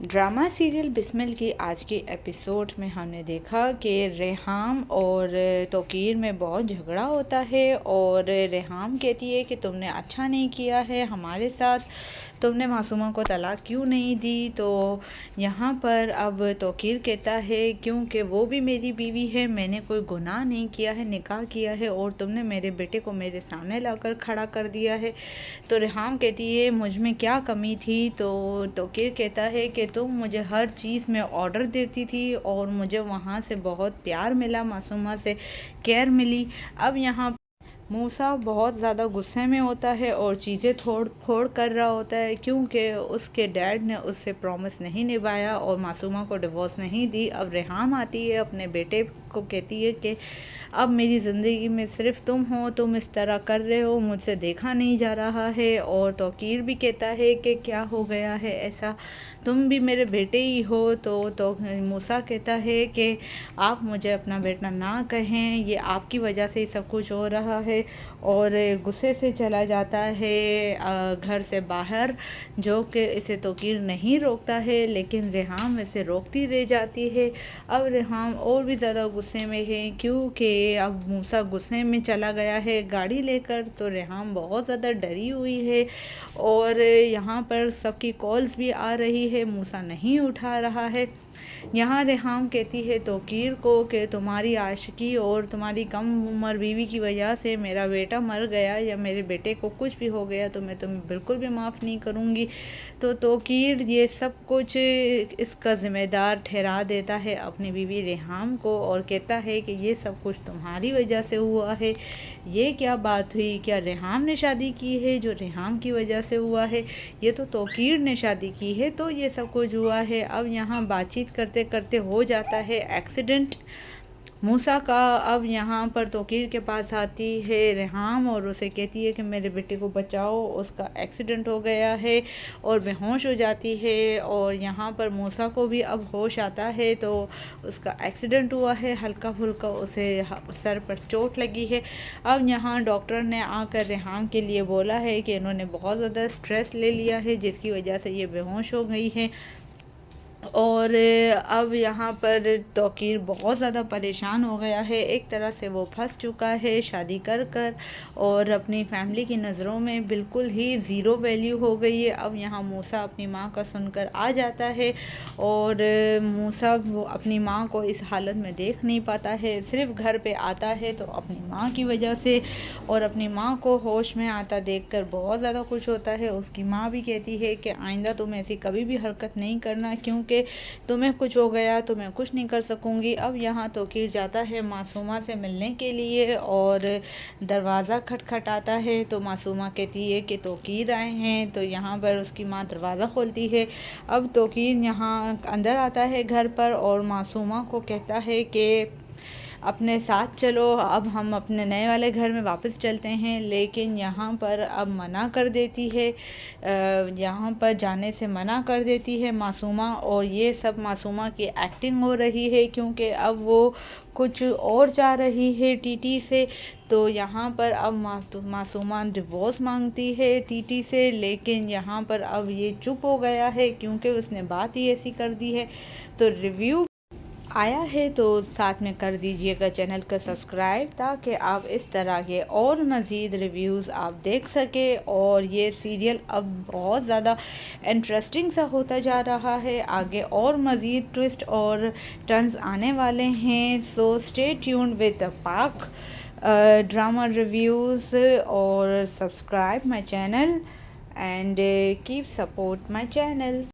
Drama serial Bismil की आज की एपिसोड में हमने देखा कि रेहाम और तौकीर में बहुत झगड़ा होता है और रेहाम कहती है कि तुमने अच्छा नहीं किया है हमारे साथ, तुमने मासूमा को तलाक क्यों नहीं दी। तो यहाँ पर अब तौकीर कहता है क्योंकि वो भी मेरी बीवी है, मैंने कोई गुनाह नहीं किया है, निकाह किया है और तुमने मेरे बेटे को मेरे सामने लाकर खड़ा कर दिया है। तो रेहाम कहती है मुझ में क्या कमी थी। तो तौकीर कहता है कि तुम मुझे हर चीज़ में ऑर्डर देती थी और मुझे वहाँ से बहुत प्यार मिला, मासूमा से केयर मिली। अब यहाँ मूसा बहुत ज़्यादा गुस्से में होता है और चीज़ें तोड़ फोड़ कर रहा होता है क्योंकि उसके डैड ने उससे प्रॉमिस नहीं निभाया और मासूमा को डिवोर्स नहीं दी। अब रेहाम आती है अपने बेटे को कहती है कि अब मेरी ज़िंदगी में सिर्फ तुम हो, तुम इस तरह कर रहे हो, मुझसे देखा नहीं जा रहा है। और तौकीर भी कहता है कि क्या हो गया है ऐसा, तुम भी मेरे बेटे ही हो। तो मूसा कहता है कि आप मुझे अपना बेटा ना कहें, ये आपकी वजह से ही सब कुछ हो रहा है। और गुस्से से चला जाता है घर से बाहर, जो कि इसे तौकीर नहीं रोकता है लेकिन रेहाम इसे रोकती रह जाती है। अब रेहाम और भी ज़्यादा गुस्से में है क्योंकि अब मूसा गुस्से में चला गया है गाड़ी लेकर। तो रेहाम बहुत ज़्यादा डरी हुई है और यहाँ पर सबकी कॉल्स भी आ रही है, मूसा नहीं उठा रहा है। यहाँ रेहाम कहती है तौकीर को कि तुम्हारी आशिकी और तुम्हारी कम उम्र बीवी की वजह से मेरा बेटा मर गया या मेरे बेटे को कुछ भी हो गया तो मैं तुम्हें बिल्कुल भी माफ़ नहीं करूँगी। तो तौकीर ये सब कुछ इसका ज़िम्मेदार ठहरा देता है अपनी बीवी रेहाम को और कहता है कि ये सब कुछ तुम्हारी वजह से हुआ है। ये क्या बात हुई, क्या रेहाम ने शादी की है जो रेहाम की वजह से हुआ है, ये तो तौकीर ने शादी की है तो ये सब कुछ हुआ है। अब यहाँ बातचीत करते करते हो जाता है एक्सीडेंट मूसा का। अब यहाँ पर तौकीर के पास आती है रेहाम और उसे कहती है कि मेरे बेटे को बचाओ, उसका एक्सीडेंट हो गया है, और बेहोश हो जाती है। और यहाँ पर मूसा को भी अब होश आता है, तो उसका एक्सीडेंट हुआ है, हल्का फुल्का उसे सर पर चोट लगी है। अब यहाँ डॉक्टर ने आकर रेहाम के लिए बोला है कि इन्होंने बहुत ज़्यादा स्ट्रेस ले लिया है जिसकी वजह से ये बेहोश हो गई है। और अब यहाँ पर तौकीर बहुत ज़्यादा परेशान हो गया है, एक तरह से वो फंस चुका है शादी कर कर और अपनी फैमिली की नज़रों में बिल्कुल ही ज़ीरो वैल्यू हो गई है। अब यहाँ मूसा अपनी माँ का सुनकर आ जाता है और मूसा वो अपनी माँ को इस हालत में देख नहीं पाता है, सिर्फ घर पे आता है तो अपनी माँ की वजह से, और अपनी माँ को होश में आता देखकर बहुत ज़्यादा खुश होता है। उसकी माँ भी कहती है कि आइंदा तुम ऐसी कभी भी हरकत नहीं करना क्योंकि तुम्हें कुछ हो गया तो मैं कुछ नहीं कर सकूंगी। अब यहाँ तौकीर जाता है मासूमा से मिलने के लिए और दरवाज़ा खटखटाता है तो मासूमा कहती है कि तौकीर आए हैं। तो यहाँ पर उसकी माँ दरवाज़ा खोलती है। अब तौकीर यहाँ अंदर आता है घर पर और मासूमा को कहता है कि अपने साथ चलो, अब हम अपने नए वाले घर में वापस चलते हैं। लेकिन यहाँ पर अब मना कर देती है, यहाँ पर जाने से मना कर देती है मासूमा। और ये सब मासूमा की एक्टिंग हो रही है क्योंकि अब वो कुछ और चाह रही है टीटी से। तो यहाँ पर अब मासूमा डिवोर्स मांगती है टीटी से, लेकिन यहाँ पर अब ये चुप हो गया है क्योंकि उसने बात ही ऐसी कर दी है। तो रिव्यू आया है तो साथ में कर दीजिएगा चैनल का सब्सक्राइब ताकि आप इस तरह के और मज़ीद रिव्यूज़ आप देख सके। और ये सीरियल अब बहुत ज़्यादा इंटरेस्टिंग सा होता जा रहा है, आगे और मज़ीद ट्विस्ट और टर्न्स आने वाले हैं। So stay tuned with the पाक ड्रामा रिव्यूज़ और subscribe my channel and keep support my channel.